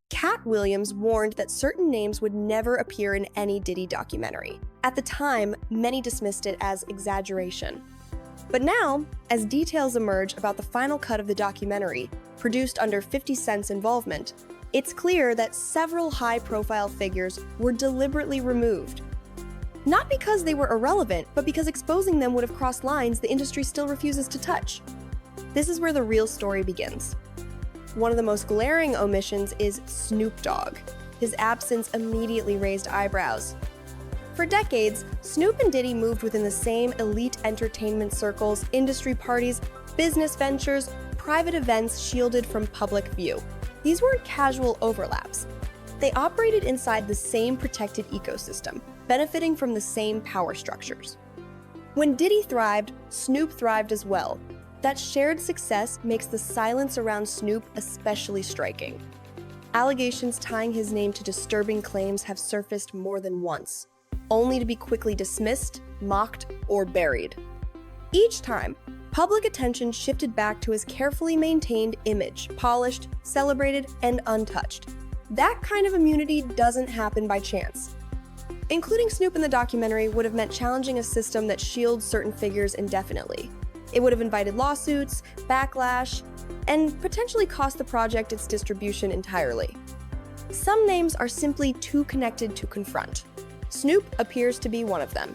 Katt Williams warned that certain names would never appear in any Diddy documentary. At the time, many dismissed it as exaggeration. But now, as details emerge about the final cut of the documentary, produced under 50 Cent's involvement, it's clear that several high-profile figures were deliberately removed. Not because they were irrelevant, but because exposing them would have crossed lines the industry still refuses to touch. This is where the real story begins. One of the most glaring omissions is Snoop Dogg. His absence immediately raised eyebrows. For decades, Snoop and Diddy moved within the same elite entertainment circles, industry parties, business ventures, private events shielded from public view. These weren't casual overlaps. They operated inside the same protected ecosystem, benefiting from the same power structures. When Diddy thrived, Snoop thrived as well. That shared success makes the silence around Snoop especially striking. Allegations tying his name to disturbing claims have surfaced more than once, only to be quickly dismissed, mocked, or buried. Each time, public attention shifted back to his carefully maintained image, polished, celebrated, and untouched. That kind of immunity doesn't happen by chance. Including Snoop in the documentary would have meant challenging a system that shields certain figures indefinitely. It would have invited lawsuits, backlash, and potentially cost the project its distribution entirely. Some names are simply too connected to confront. Snoop appears to be one of them.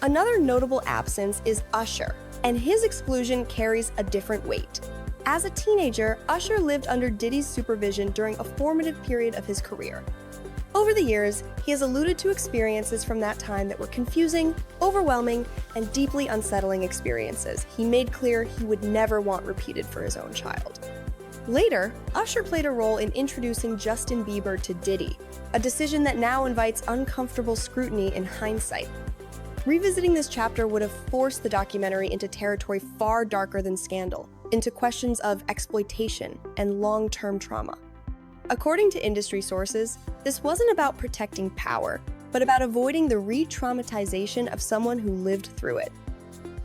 Another notable absence is Usher, and his exclusion carries a different weight. As a teenager, Usher lived under Diddy's supervision during a formative period of his career. Over the years, he has alluded to experiences from that time that were confusing, overwhelming, and deeply unsettling experiences he made clear he would never want repeated for his own child. Later, Usher played a role in introducing Justin Bieber to Diddy, a decision that now invites uncomfortable scrutiny in hindsight. Revisiting this chapter would have forced the documentary into territory far darker than scandal, into questions of exploitation and long-term trauma. According to industry sources, this wasn't about protecting power, but about avoiding the re-traumatization of someone who lived through it.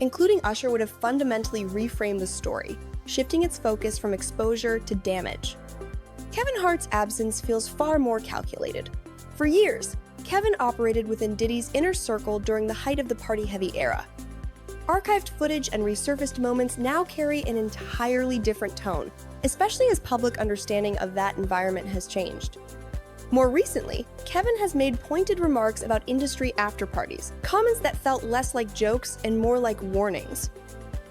Including Usher would have fundamentally reframed the story, shifting its focus from exposure to damage. Kevin Hart's absence feels far more calculated. For years, Kevin operated within Diddy's inner circle during the height of the party-heavy era. Archived footage and resurfaced moments now carry an entirely different tone, especially as public understanding of that environment has changed. More recently, Kevin has made pointed remarks about industry after-parties, comments that felt less like jokes and more like warnings.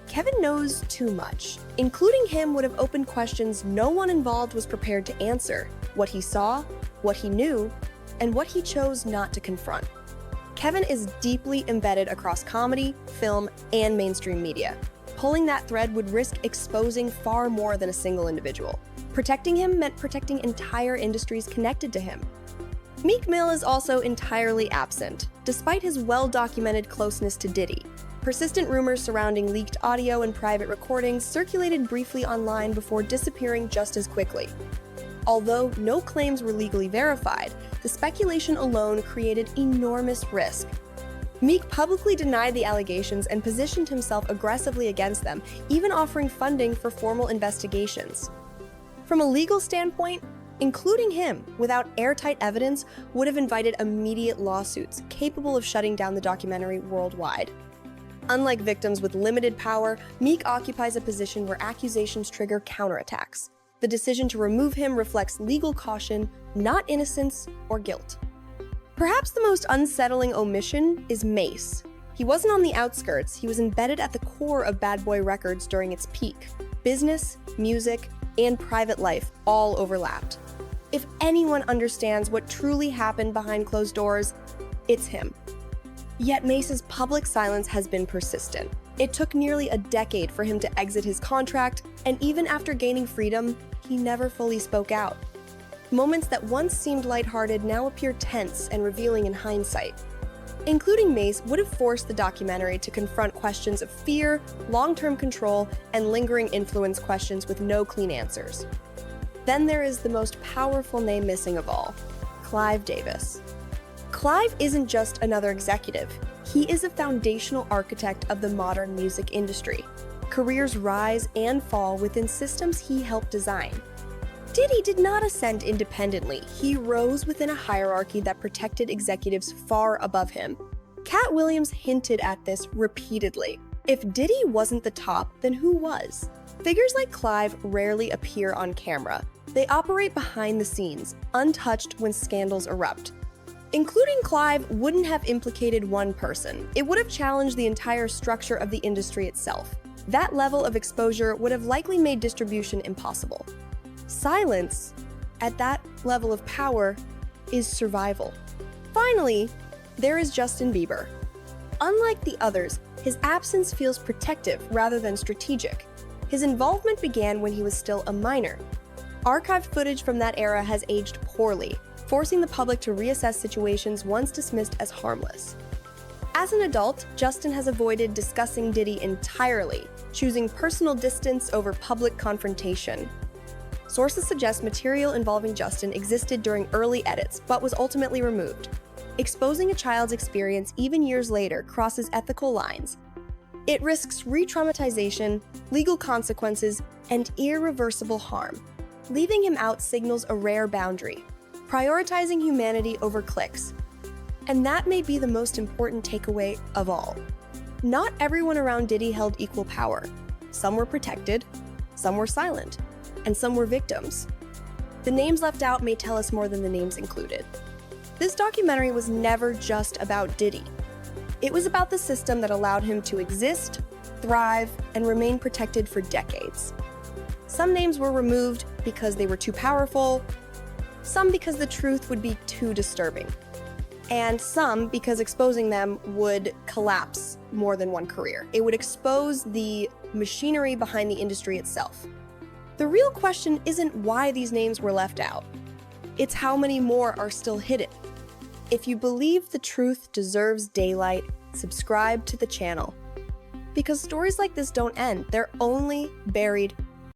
Kevin knows too much. Including him would have opened questions no one involved was prepared to answer: what he saw, what he knew, and what he chose not to confront. Kevin is deeply embedded across comedy, film, and mainstream media. Pulling that thread would risk exposing far more than a single individual. Protecting him meant protecting entire industries connected to him. Meek Mill is also entirely absent, despite his well-documented closeness to Diddy. Persistent rumors surrounding leaked audio and private recordings circulated briefly online before disappearing just as quickly. Although no claims were legally verified, the speculation alone created enormous risk. Meek publicly denied the allegations and positioned himself aggressively against them, even offering funding for formal investigations. From a legal standpoint, including him without airtight evidence would have invited immediate lawsuits capable of shutting down the documentary worldwide. Unlike victims with limited power, Meek occupies a position where accusations trigger counterattacks. The decision to remove him reflects legal caution, not innocence or guilt. Perhaps the most unsettling omission is Mase. He wasn't on the outskirts, he was embedded at the core of Bad Boy Records during its peak. Business, music, and private life all overlapped. If anyone understands what truly happened behind closed doors, it's him. Yet Mace's public silence has been persistent. It took nearly a decade for him to exit his contract, and even after gaining freedom, he never fully spoke out. Moments that once seemed lighthearted now appear tense and revealing in hindsight. Including Mase would have forced the documentary to confront questions of fear, long-term control, and lingering influence questions with no clean answers. Then there is the most powerful name missing of all, Clive Davis. Clive isn't just another executive. He is a foundational architect of the modern music industry. Careers rise and fall within systems he helped design. Diddy did not ascend independently. He rose within a hierarchy that protected executives far above him. Katt Williams hinted at this repeatedly. If Diddy wasn't the top, then who was? Figures like Clive rarely appear on camera. They operate behind the scenes, untouched when scandals erupt. Including Clive wouldn't have implicated one person. It would have challenged the entire structure of the industry itself. That level of exposure would have likely made distribution impossible. Silence, at that level of power, is survival. Finally, there is Justin Bieber. Unlike the others, his absence feels protective rather than strategic. His involvement began when he was still a minor. Archived footage from that era has aged poorly, forcing the public to reassess situations once dismissed as harmless. As an adult, Justin has avoided discussing Diddy entirely, choosing personal distance over public confrontation. Sources suggest material involving Justin existed during early edits, but was ultimately removed. Exposing a child's experience even years later crosses ethical lines. It risks re-traumatization, legal consequences, and irreversible harm. Leaving him out signals a rare boundary, prioritizing humanity over clicks. And that may be the most important takeaway of all. Not everyone around Diddy held equal power. Some were protected, some were silent, and some were victims. The names left out may tell us more than the names included. This documentary was never just about Diddy. It was about the system that allowed him to exist, thrive, and remain protected for decades. Some names were removed because they were too powerful, some because the truth would be too disturbing, and some because exposing them would collapse more than one career. It would expose the machinery behind the industry itself. The real question isn't why these names were left out. It's how many more are still hidden. If you believe the truth deserves daylight, subscribe to the channel. Because stories like this don't end, they're only buried